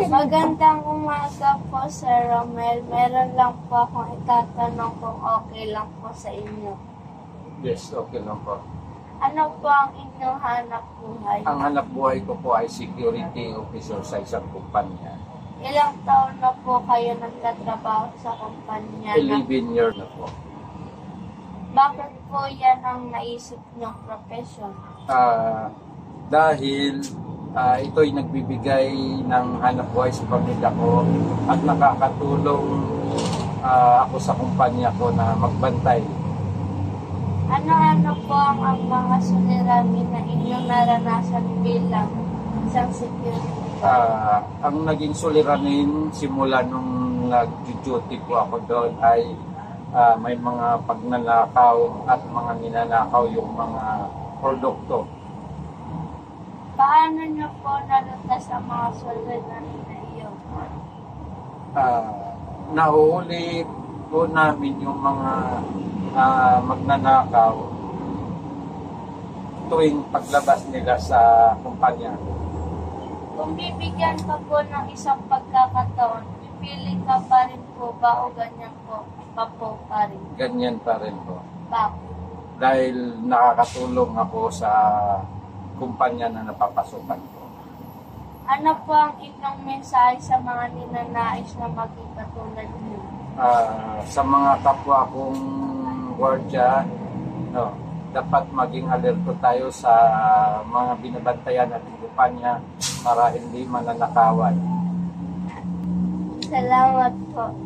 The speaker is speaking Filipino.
Magandang umaga po, Sir Romel. Meron lang po akong itatanong kung okay lang po sa inyo. Yes, okay lang po. Ano po ang inyong hanap buhay? Ang hanap buhay ko po ay security officer sa isang kumpanya. Ilang taon na po kayo nagtatrabaho sa kumpanya? 11 years na po. Bakit po yan ang naisip niyong profession? Dahil ito'y nagbibigay ng hanap buhay sa pamilya ko at nakakatulong ako sa kumpanya ko na magbantay. Ano-ano po ang mga suliranin na inyong naranasan bilang isang security guard? Ang naging suliranin simula nung nag-duty po ako doon ay may mga pagnanakaw at mga ninanakaw yung mga produkto. Paano niyo po nalutas ang mga suliranin na iyon? Nahuhuli po namin yung mga magnanakaw tuwing paglabas nila sa kumpanya. Kung bibigyan ka po ng isang pagkakataon, pipili ka pa rin po ba o ganyan po pa rin? Ganyan pa rin po. Bakit? Dahil nakakatulong ako sa kumpanya na napapasukan ko. Ano po ang inyong mensahe sa mga ninanais na maging katulad niyo? Sa mga kapwa kong gwardiya, dapat maging alerto tayo sa mga binabantayan at kumpanya para hindi mananakawan. Salamat po.